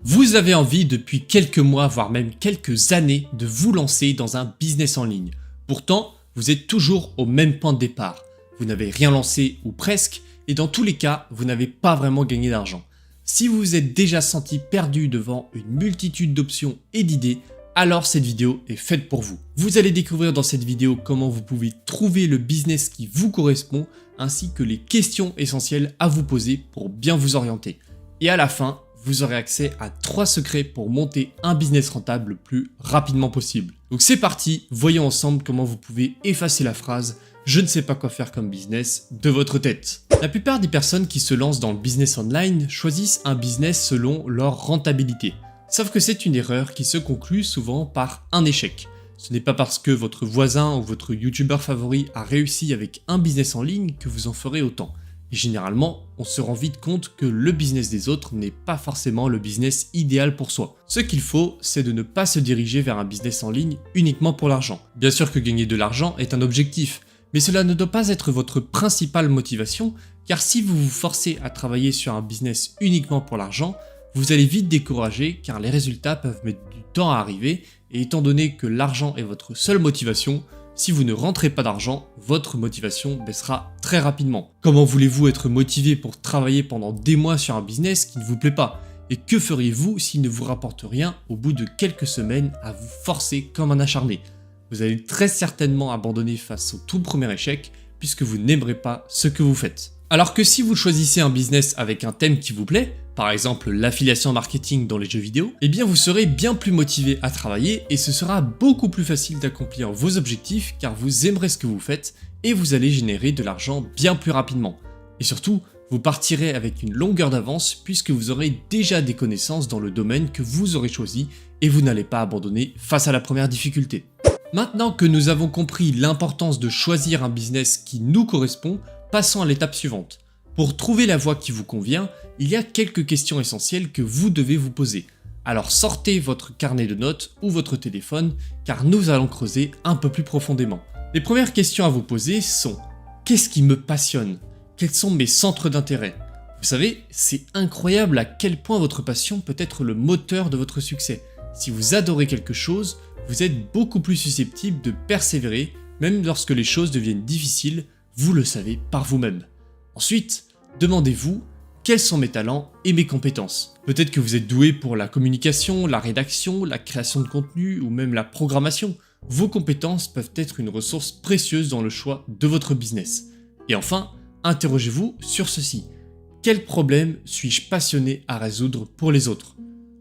Vous avez envie depuis quelques mois, voire même quelques années, de vous lancer dans un business en ligne. Pourtant, vous êtes toujours au même point de départ. Vous n'avez rien lancé ou presque, et dans tous les cas, vous n'avez pas vraiment gagné d'argent. Si vous vous êtes déjà senti perdu devant une multitude d'options et d'idées, alors cette vidéo est faite pour vous. Vous allez découvrir dans cette vidéo comment vous pouvez trouver le business qui vous correspond, ainsi que les questions essentielles à vous poser pour bien vous orienter. Et à la fin, vous aurez accès à 3 secrets pour monter un business rentable le plus rapidement possible. Donc c'est parti, voyons ensemble comment vous pouvez effacer la phrase « Je ne sais pas quoi faire comme business » de votre tête. La plupart des personnes qui se lancent dans le business online choisissent un business selon leur rentabilité. Sauf que c'est une erreur qui se conclut souvent par un échec. Ce n'est pas parce que votre voisin ou votre youtubeur favori a réussi avec un business en ligne que vous en ferez autant. Et généralement, on se rend vite compte que le business des autres n'est pas forcément le business idéal pour soi. Ce qu'il faut, c'est de ne pas se diriger vers un business en ligne uniquement pour l'argent. Bien sûr que gagner de l'argent est un objectif, mais cela ne doit pas être votre principale motivation, car si vous vous forcez à travailler sur un business uniquement pour l'argent, vous allez vite décourager car les résultats peuvent mettre du temps à arriver, et étant donné que l'argent est votre seule motivation, si vous ne rentrez pas d'argent, votre motivation baissera très rapidement. Comment voulez-vous être motivé pour travailler pendant des mois sur un business qui ne vous plaît pas? Et que feriez-vous s'il ne vous rapporte rien au bout de quelques semaines à vous forcer comme un acharné? Vous allez très certainement abandonner face au tout premier échec puisque vous n'aimerez pas ce que vous faites. Alors que si vous choisissez un business avec un thème qui vous plaît, par exemple l'affiliation marketing dans les jeux vidéo, eh bien vous serez bien plus motivé à travailler et ce sera beaucoup plus facile d'accomplir vos objectifs car vous aimerez ce que vous faites et vous allez générer de l'argent bien plus rapidement. Et surtout, vous partirez avec une longueur d'avance puisque vous aurez déjà des connaissances dans le domaine que vous aurez choisi et vous n'allez pas abandonner face à la première difficulté. Maintenant que nous avons compris l'importance de choisir un business qui nous correspond, passons à l'étape suivante. Pour trouver la voie qui vous convient, il y a quelques questions essentielles que vous devez vous poser. Alors sortez votre carnet de notes ou votre téléphone car nous allons creuser un peu plus profondément. Les premières questions à vous poser sont: qu'est-ce qui me passionne? Quels sont mes centres d'intérêt? Vous savez, c'est incroyable à quel point votre passion peut être le moteur de votre succès. Si vous adorez quelque chose, vous êtes beaucoup plus susceptible de persévérer, même lorsque les choses deviennent difficiles, vous le savez par vous-même. Ensuite, demandez-vous quels sont mes talents et mes compétences. Peut-être que vous êtes doué pour la communication, la rédaction, la création de contenu ou même la programmation. Vos compétences peuvent être une ressource précieuse dans le choix de votre business. Et enfin, interrogez-vous sur ceci. Quel problème suis-je passionné à résoudre pour les autres?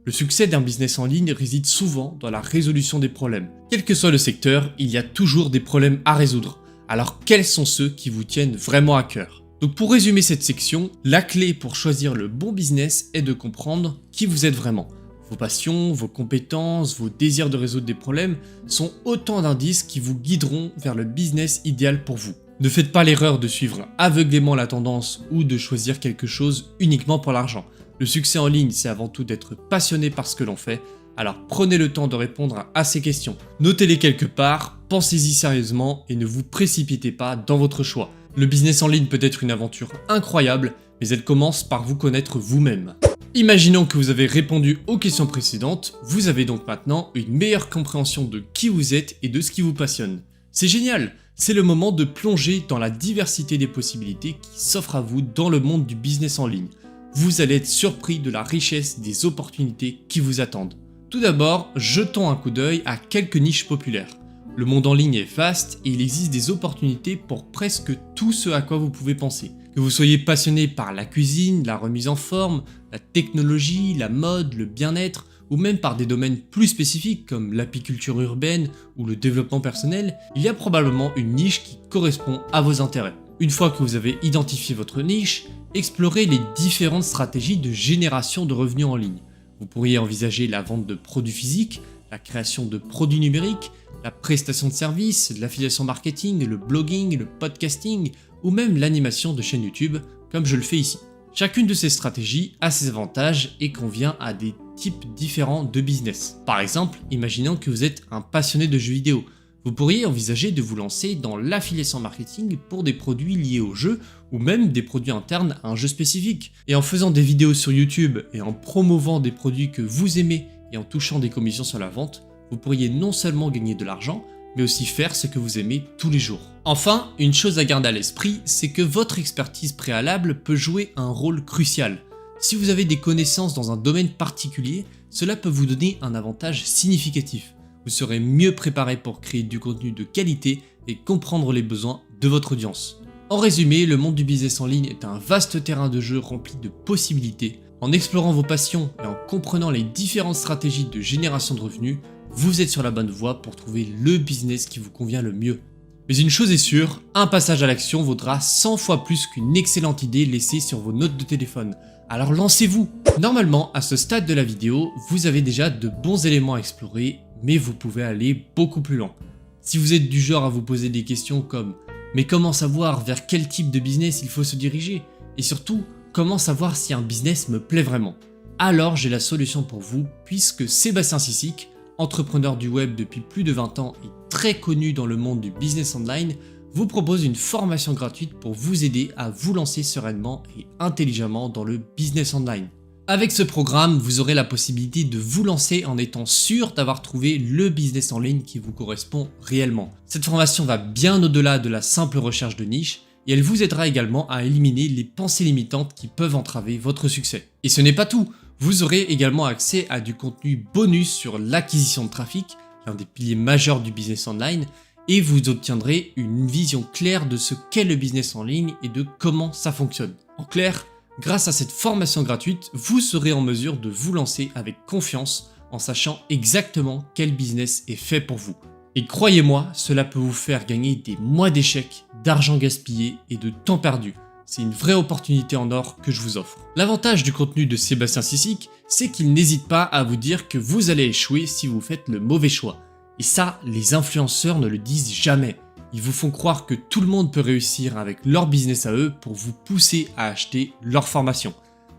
Le succès d'un business en ligne réside souvent dans la résolution des problèmes. Quel que soit le secteur, il y a toujours des problèmes à résoudre. Alors quels sont ceux qui vous tiennent vraiment à cœur? Donc pour résumer cette section, la clé pour choisir le bon business est de comprendre qui vous êtes vraiment. Vos passions, vos compétences, vos désirs de résoudre des problèmes sont autant d'indices qui vous guideront vers le business idéal pour vous. Ne faites pas l'erreur de suivre aveuglément la tendance ou de choisir quelque chose uniquement pour l'argent. Le succès en ligne, c'est avant tout d'être passionné par ce que l'on fait, alors prenez le temps de répondre à ces questions. Notez-les quelque part, pensez-y sérieusement et ne vous précipitez pas dans votre choix. Le business en ligne peut être une aventure incroyable, mais elle commence par vous connaître vous-même. Imaginons que vous avez répondu aux questions précédentes, vous avez donc maintenant une meilleure compréhension de qui vous êtes et de ce qui vous passionne. C'est génial! C'est le moment de plonger dans la diversité des possibilités qui s'offrent à vous dans le monde du business en ligne. Vous allez être surpris de la richesse des opportunités qui vous attendent. Tout d'abord, jetons un coup d'œil à quelques niches populaires. Le monde en ligne est vaste et il existe des opportunités pour presque tout ce à quoi vous pouvez penser. Que vous soyez passionné par la cuisine, la remise en forme, la technologie, la mode, le bien-être, ou même par des domaines plus spécifiques comme l'apiculture urbaine ou le développement personnel, il y a probablement une niche qui correspond à vos intérêts. Une fois que vous avez identifié votre niche, explorez les différentes stratégies de génération de revenus en ligne. Vous pourriez envisager la vente de produits physiques, la création de produits numériques, la prestation de services, l'affiliation marketing, le blogging, le podcasting ou même l'animation de chaînes YouTube comme je le fais ici. Chacune de ces stratégies a ses avantages et convient à des types différents de business. Par exemple, imaginons que vous êtes un passionné de jeux vidéo. Vous pourriez envisager de vous lancer dans l'affiliation marketing pour des produits liés au jeu ou même des produits internes à un jeu spécifique. Et en faisant des vidéos sur YouTube et en promouvant des produits que vous aimez et en touchant des commissions sur la vente, vous pourriez non seulement gagner de l'argent, mais aussi faire ce que vous aimez tous les jours. Enfin, une chose à garder à l'esprit, c'est que votre expertise préalable peut jouer un rôle crucial. Si vous avez des connaissances dans un domaine particulier, cela peut vous donner un avantage significatif. Vous serez mieux préparé pour créer du contenu de qualité et comprendre les besoins de votre audience. En résumé, le monde du business en ligne est un vaste terrain de jeu rempli de possibilités. En explorant vos passions et en comprenant les différentes stratégies de génération de revenus, vous êtes sur la bonne voie pour trouver le business qui vous convient le mieux. Mais une chose est sûre, un passage à l'action vaudra 100 fois plus qu'une excellente idée laissée sur vos notes de téléphone. Alors lancez-vous! Normalement, à ce stade de la vidéo, vous avez déjà de bons éléments à explorer, mais vous pouvez aller beaucoup plus loin. Si vous êtes du genre à vous poser des questions comme « Mais comment savoir vers quel type de business il faut se diriger ?» et surtout, comment savoir si un business me plaît vraiment? Alors j'ai la solution pour vous, puisque Sébastien Cicic, entrepreneur du web depuis plus de 20 ans et très connu dans le monde du business online, vous propose une formation gratuite pour vous aider à vous lancer sereinement et intelligemment dans le business online. Avec ce programme, vous aurez la possibilité de vous lancer en étant sûr d'avoir trouvé le business en ligne qui vous correspond réellement. Cette formation va bien au-delà de la simple recherche de niche et elle vous aidera également à éliminer les pensées limitantes qui peuvent entraver votre succès. Et ce n'est pas tout! Vous aurez également accès à du contenu bonus sur l'acquisition de trafic, l'un des piliers majeurs du business online, et vous obtiendrez une vision claire de ce qu'est le business en ligne et de comment ça fonctionne. En clair, grâce à cette formation gratuite, vous serez en mesure de vous lancer avec confiance en sachant exactement quel business est fait pour vous. Et croyez-moi, cela peut vous faire gagner des mois d'échecs, d'argent gaspillé et de temps perdu. C'est une vraie opportunité en or que je vous offre. L'avantage du contenu de Sébastien Cicic, c'est qu'il n'hésite pas à vous dire que vous allez échouer si vous faites le mauvais choix. Et ça, les influenceurs ne le disent jamais. Ils vous font croire que tout le monde peut réussir avec leur business à eux pour vous pousser à acheter leur formation.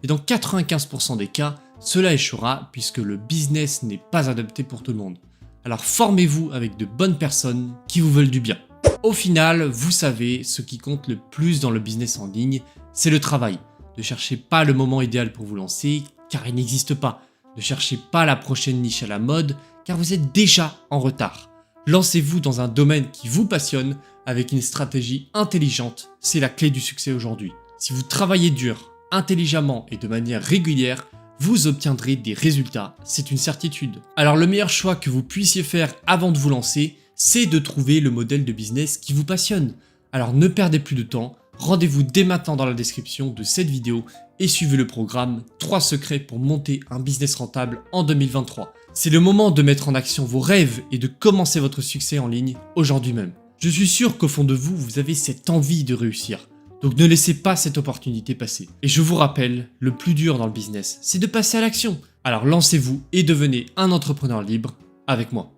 Et dans 95% des cas, cela échouera puisque le business n'est pas adapté pour tout le monde. Alors formez-vous avec de bonnes personnes qui vous veulent du bien. Au final, vous savez, ce qui compte le plus dans le business en ligne, c'est le travail. Ne cherchez pas le moment idéal pour vous lancer, car il n'existe pas. Ne cherchez pas la prochaine niche à la mode, car vous êtes déjà en retard. Lancez-vous dans un domaine qui vous passionne, avec une stratégie intelligente, c'est la clé du succès aujourd'hui. Si vous travaillez dur, intelligemment et de manière régulière, vous obtiendrez des résultats, c'est une certitude. Alors le meilleur choix que vous puissiez faire avant de vous lancer, c'est de trouver le modèle de business qui vous passionne. Alors ne perdez plus de temps, rendez-vous dès maintenant dans la description de cette vidéo et suivez le programme 3 secrets pour monter un business rentable en 2023. C'est le moment de mettre en action vos rêves et de commencer votre succès en ligne aujourd'hui même. Je suis sûr qu'au fond de vous, vous avez cette envie de réussir. Donc ne laissez pas cette opportunité passer. Et je vous rappelle, le plus dur dans le business, c'est de passer à l'action. Alors lancez-vous et devenez un entrepreneur libre avec moi.